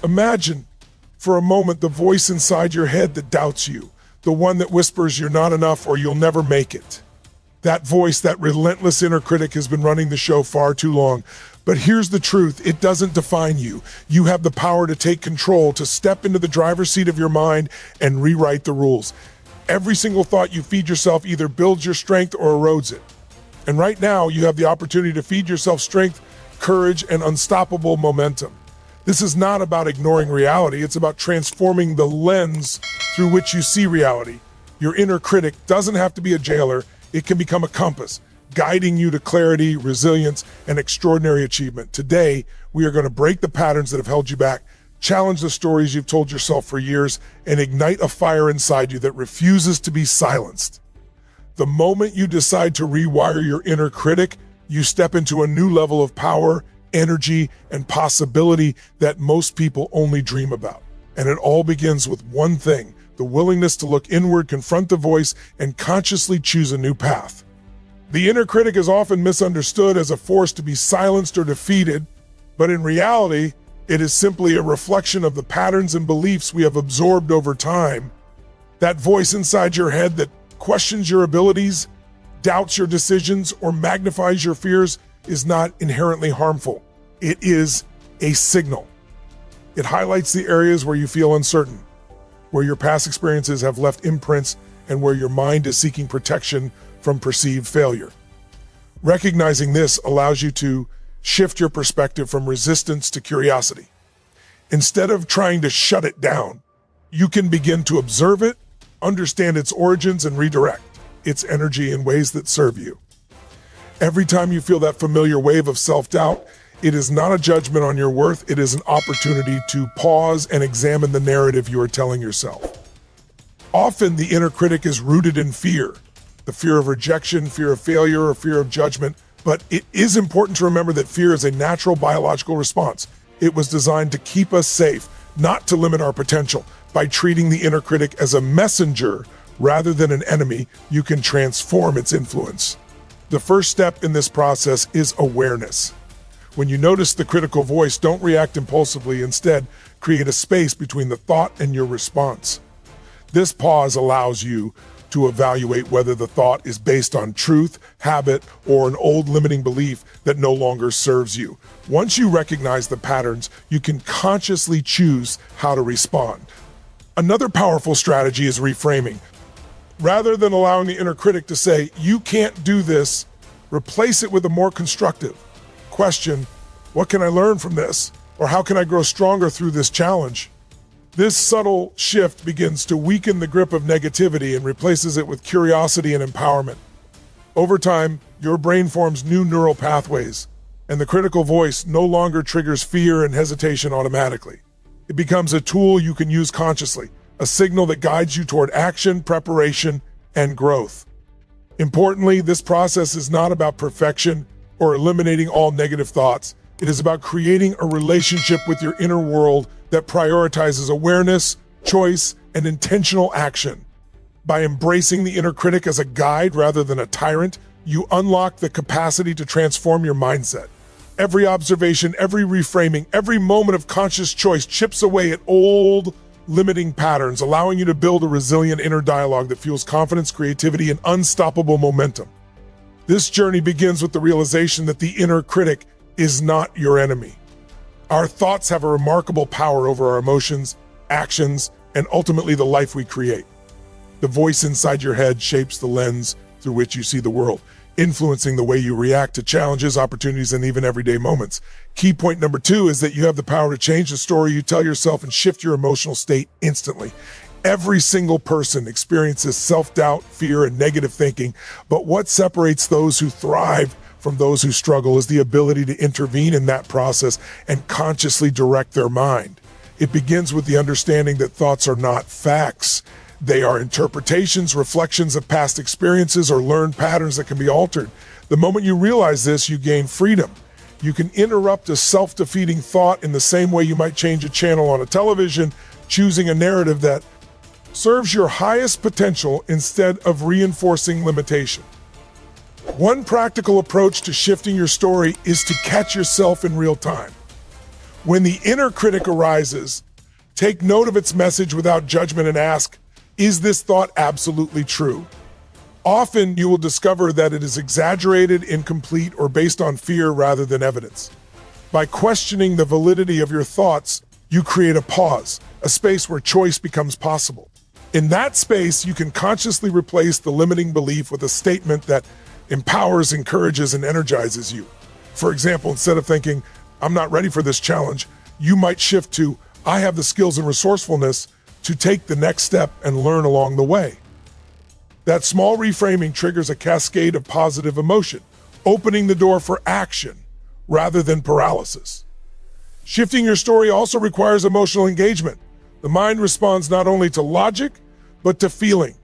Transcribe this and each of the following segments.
Imagine for a moment the voice inside your head that doubts you, the one that whispers you're not enough or you'll never make it. That voice, that relentless inner critic, has been running the show far too long. But here's the truth, it doesn't define you. You have the power to take control, to step into the driver's seat of your mind and rewrite the rules. Every single thought you feed yourself either builds your strength or erodes it. And right now, you have the opportunity to feed yourself strength, courage, and unstoppable momentum. This is not about ignoring reality, it's about transforming the lens through which you see reality. Your inner critic doesn't have to be a jailer, it can become a compass, guiding you to clarity, resilience, and extraordinary achievement. Today, we are going to break the patterns that have held you back, challenge the stories you've told yourself for years, and ignite a fire inside you that refuses to be silenced. The moment you decide to rewire your inner critic, you step into a new level of power, energy, and possibility that most people only dream about. And it all begins with one thing: the willingness to look inward, confront the voice, and consciously choose a new path. The inner critic is often misunderstood as a force to be silenced or defeated, but in reality, it is simply a reflection of the patterns and beliefs we have absorbed over time. That voice inside your head that questions your abilities, doubts your decisions, or magnifies your fears is not inherently harmful. It is a signal. It highlights the areas where you feel uncertain, where your past experiences have left imprints, and where your mind is seeking protection from perceived failure. Recognizing this allows you to shift your perspective from resistance to curiosity. Instead of trying to shut it down, you can begin to observe it, understand its origins, and redirect its energy in ways that serve you. Every time you feel that familiar wave of self-doubt, it is not a judgment on your worth, it is an opportunity to pause and examine the narrative you are telling yourself. Often the inner critic is rooted in fear, the fear of rejection, fear of failure, or fear of judgment. But it is important to remember that fear is a natural biological response. It was designed to keep us safe, not to limit our potential. By treating the inner critic as a messenger rather than an enemy, you can transform its influence. The first step in this process is awareness. When you notice the critical voice, don't react impulsively. Instead, create a space between the thought and your response. This pause allows you to evaluate whether the thought is based on truth, habit, or an old limiting belief that no longer serves you. Once you recognize the patterns, you can consciously choose how to respond. Another powerful strategy is reframing. Rather than allowing the inner critic to say, "You can't do this," replace it with a more constructive question: "What can I learn from this?" Or "How can I grow stronger through this challenge?" This subtle shift begins to weaken the grip of negativity and replaces it with curiosity and empowerment. Over time, your brain forms new neural pathways, and the critical voice no longer triggers fear and hesitation automatically. It becomes a tool you can use consciously, a signal that guides you toward action, preparation, and growth. Importantly, this process is not about perfection or eliminating all negative thoughts. It is about creating a relationship with your inner world that prioritizes awareness, choice, and intentional action. By embracing the inner critic as a guide rather than a tyrant, you unlock the capacity to transform your mindset. Every observation, every reframing, every moment of conscious choice chips away at old, limiting patterns, allowing you to build a resilient inner dialogue that fuels confidence, creativity, and unstoppable momentum. This journey begins with the realization that the inner critic is not your enemy. Our thoughts have a remarkable power over our emotions, actions, and ultimately the life we create. The voice inside your head shapes the lens through which you see the world, influencing the way you react to challenges, opportunities, and even everyday moments. Key point number 2 is that you have the power to change the story you tell yourself and shift your emotional state instantly. Every single person experiences self-doubt, fear, and negative thinking, but what separates those who thrive from those who struggle is the ability to intervene in that process and consciously direct their mind. It begins with the understanding that thoughts are not facts. They are interpretations, reflections of past experiences, or learned patterns that can be altered. The moment you realize this, you gain freedom. You can interrupt a self-defeating thought in the same way you might change a channel on a television, choosing a narrative that serves your highest potential instead of reinforcing limitation. One practical approach to shifting your story is to catch yourself in real time. When the inner critic arises, take note of its message without judgment and ask, is this thought absolutely true? Often you will discover that it is exaggerated, incomplete, or based on fear rather than evidence. By questioning the validity of your thoughts, you create a pause, a space where choice becomes possible. In that space, you can consciously replace the limiting belief with a statement that empowers, encourages, and energizes you. For example, instead of thinking, I'm not ready for this challenge, you might shift to, I have the skills and resourcefulness to take the next step and learn along the way. That small reframing triggers a cascade of positive emotion, opening the door for action rather than paralysis. Shifting your story also requires emotional engagement. The mind responds not only to logic, but to feeling.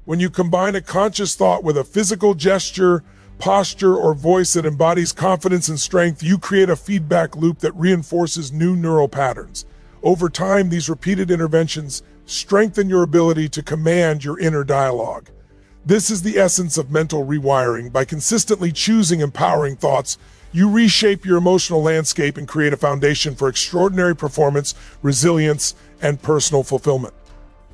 When you combine a conscious thought with a physical gesture, posture, or voice that embodies confidence and strength, you create a feedback loop that reinforces new neural patterns. Over time, these repeated interventions strengthen your ability to command your inner dialogue. This is the essence of mental rewiring. By consistently choosing empowering thoughts, you reshape your emotional landscape and create a foundation for extraordinary performance, resilience, and personal fulfillment.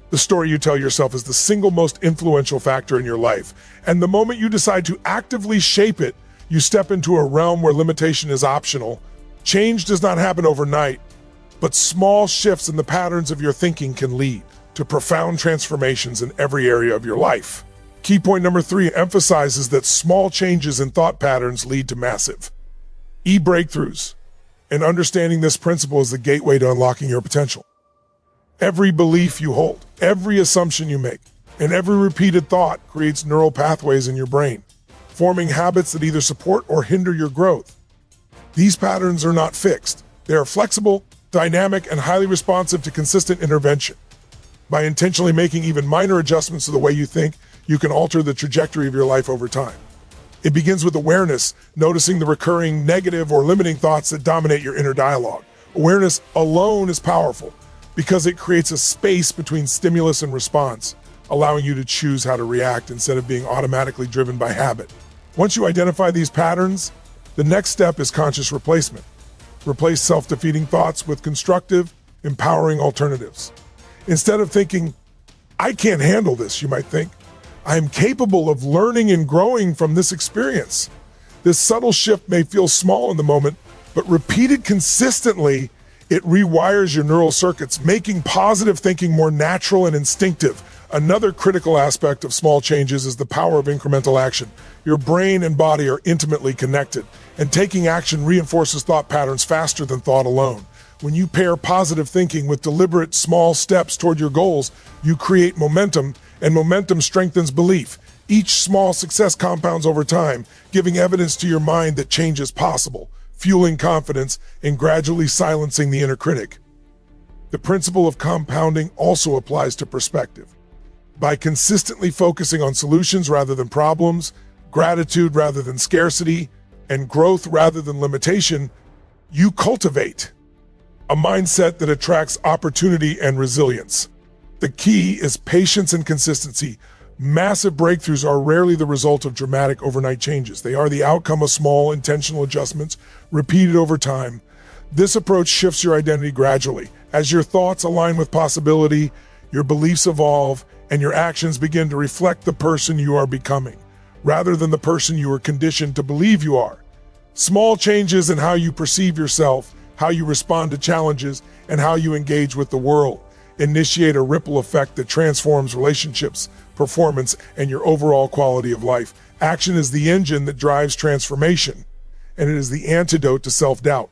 The story you tell yourself is the single most influential factor in your life, and the moment you decide to actively shape it, you step into a realm where limitation is optional. Change does not happen overnight, but small shifts in the patterns of your thinking can lead to profound transformations in every area of your life. Key point number 3 emphasizes that small changes in thought patterns lead to massive breakthroughs, and understanding this principle is the gateway to unlocking your potential. Every belief you hold, every assumption you make, and every repeated thought creates neural pathways in your brain, forming habits that either support or hinder your growth. These patterns are not fixed. They are flexible, dynamic, and highly responsive to consistent intervention. By intentionally making even minor adjustments to the way you think, you can alter the trajectory of your life over time. It begins with awareness, noticing the recurring negative or limiting thoughts that dominate your inner dialogue. Awareness alone is powerful because it creates a space between stimulus and response, allowing you to choose how to react instead of being automatically driven by habit. Once you identify these patterns, the next step is conscious replacement. Replace self-defeating thoughts with constructive, empowering alternatives. Instead of thinking, I can't handle this, you might think, I am capable of learning and growing from this experience. This subtle shift may feel small in the moment, but repeated consistently, it rewires your neural circuits, making positive thinking more natural and instinctive. Another critical aspect of small changes is the power of incremental action. Your brain and body are intimately connected, and taking action reinforces thought patterns faster than thought alone. When you pair positive thinking with deliberate small steps toward your goals, you create momentum, and momentum strengthens belief. Each small success compounds over time, giving evidence to your mind that change is possible, fueling confidence and gradually silencing the inner critic. The principle of compounding also applies to perspective. By consistently focusing on solutions rather than problems, gratitude rather than scarcity, and growth rather than limitation, you cultivate a mindset that attracts opportunity and resilience. The key is patience and consistency. Massive breakthroughs are rarely the result of dramatic overnight changes. They are the outcome of small, intentional adjustments repeated over time. This approach shifts your identity gradually. As your thoughts align with possibility, your beliefs evolve, and your actions begin to reflect the person you are becoming, rather than the person you are conditioned to believe you are. Small changes in how you perceive yourself, how you respond to challenges, and how you engage with the world initiate a ripple effect that transforms relationships, performance, and your overall quality of life. Action is the engine that drives transformation, and it is the antidote to self-doubt.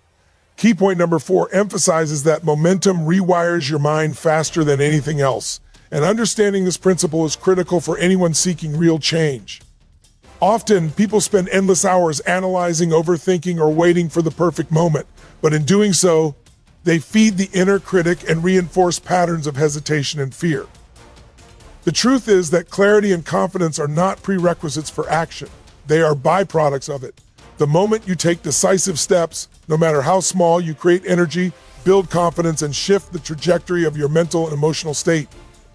Key point number 4 emphasizes that momentum rewires your mind faster than anything else, and understanding this principle is critical for anyone seeking real change. Often, people spend endless hours analyzing, overthinking, or waiting for the perfect moment, but in doing so, they feed the inner critic and reinforce patterns of hesitation and fear. The truth is that clarity and confidence are not prerequisites for action. They are byproducts of it. The moment you take decisive steps, no matter how small, you create energy, build confidence, and shift the trajectory of your mental and emotional state.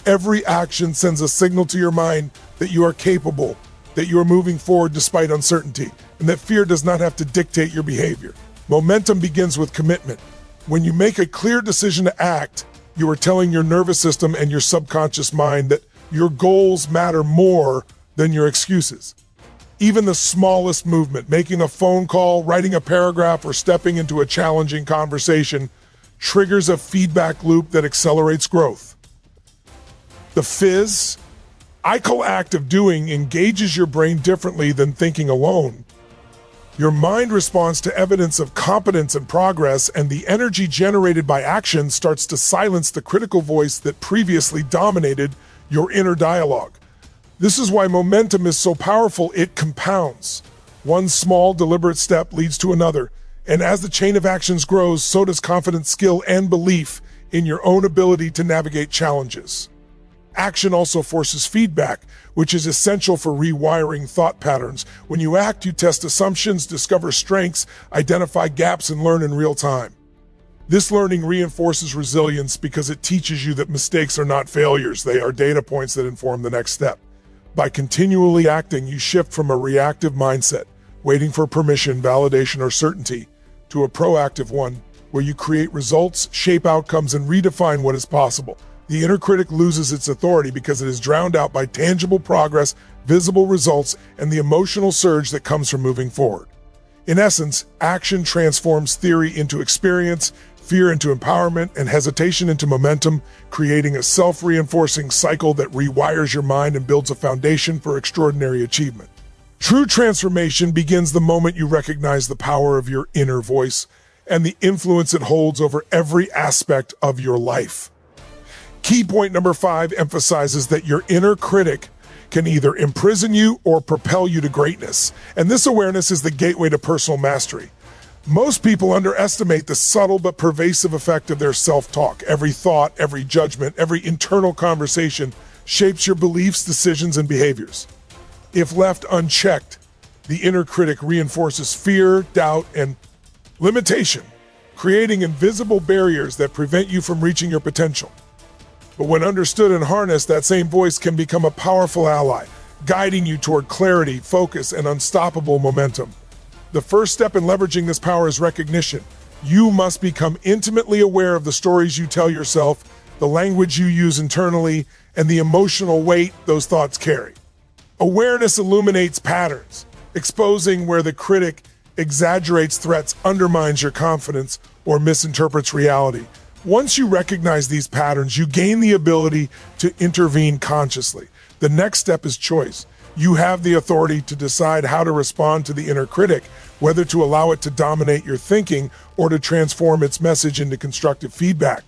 Every action sends a signal to your mind that you are capable, that you are moving forward despite uncertainty, and that fear does not have to dictate your behavior. Momentum begins with commitment. When you make a clear decision to act, you are telling your nervous system and your subconscious mind that your goals matter more than your excuses. Even the smallest movement, making a phone call, writing a paragraph, or stepping into a challenging conversation, triggers a feedback loop that accelerates growth. The fizz, act of doing, engages your brain differently than thinking alone. Your mind responds to evidence of competence and progress, and the energy generated by action starts to silence the critical voice that previously dominated your inner dialogue. This is why momentum is so powerful. It compounds. One small, deliberate step leads to another, and as the chain of actions grows, so does confidence, skill, and belief in your own ability to navigate challenges. Action also forces feedback, which is essential for rewiring thought patterns. When you act, you test assumptions, discover strengths, identify gaps, and learn in real time. This learning reinforces resilience because it teaches you that mistakes are not failures. They are data points that inform the next step. By continually acting, you shift from a reactive mindset, waiting for permission, validation, or certainty, to a proactive one where you create results, shape outcomes, and redefine what is possible. The inner critic loses its authority because it is drowned out by tangible progress, visible results, and the emotional surge that comes from moving forward. In essence, action transforms theory into experience, fear into empowerment, and hesitation into momentum, creating a self-reinforcing cycle that rewires your mind and builds a foundation for extraordinary achievement. True transformation begins the moment you recognize the power of your inner voice and the influence it holds over every aspect of your life. Key point number 5 emphasizes that your inner critic can either imprison you or propel you to greatness, and this awareness is the gateway to personal mastery. Most people underestimate the subtle but pervasive effect of their self-talk. Every thought, every judgment, every internal conversation shapes your beliefs, decisions, and behaviors. If left unchecked, the inner critic reinforces fear, doubt, and limitation, creating invisible barriers that prevent you from reaching your potential. But when understood and harnessed, that same voice can become a powerful ally, guiding you toward clarity, focus, and unstoppable momentum. The first step in leveraging this power is recognition. You must become intimately aware of the stories you tell yourself, the language you use internally, and the emotional weight those thoughts carry. Awareness illuminates patterns, exposing where the critic exaggerates threats, undermines your confidence, or misinterprets reality. Once you recognize these patterns, you gain the ability to intervene consciously. The next step is choice. You have the authority to decide how to respond to the inner critic, whether to allow it to dominate your thinking or to transform its message into constructive feedback.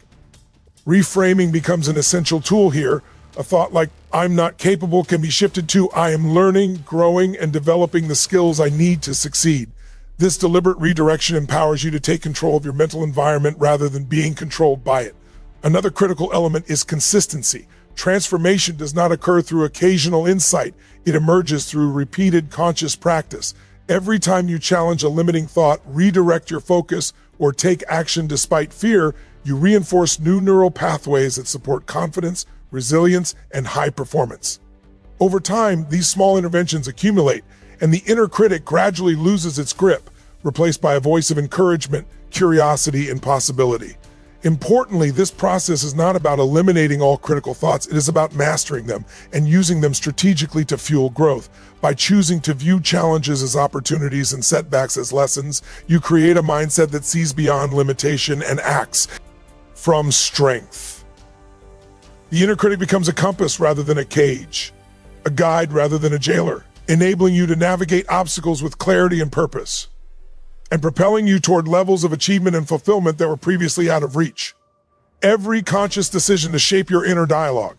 Reframing becomes an essential tool here. A thought like, "I'm not capable," can be shifted to, "I am learning, growing, and developing the skills I need to succeed." This deliberate redirection empowers you to take control of your mental environment rather than being controlled by it. Another critical element is consistency. Transformation does not occur through occasional insight. It emerges through repeated conscious practice. Every time you challenge a limiting thought, redirect your focus, or take action despite fear, you reinforce new neural pathways that support confidence, resilience, and high performance. Over time, these small interventions accumulate, and the inner critic gradually loses its grip, replaced by a voice of encouragement, curiosity, and possibility. Importantly, this process is not about eliminating all critical thoughts. It is about mastering them and using them strategically to fuel growth. By choosing to view challenges as opportunities and setbacks as lessons, you create a mindset that sees beyond limitation and acts from strength. The inner critic becomes a compass rather than a cage, a guide rather than a jailer, enabling you to navigate obstacles with clarity and purpose, and propelling you toward levels of achievement and fulfillment that were previously out of reach. Every conscious decision to shape your inner dialogue,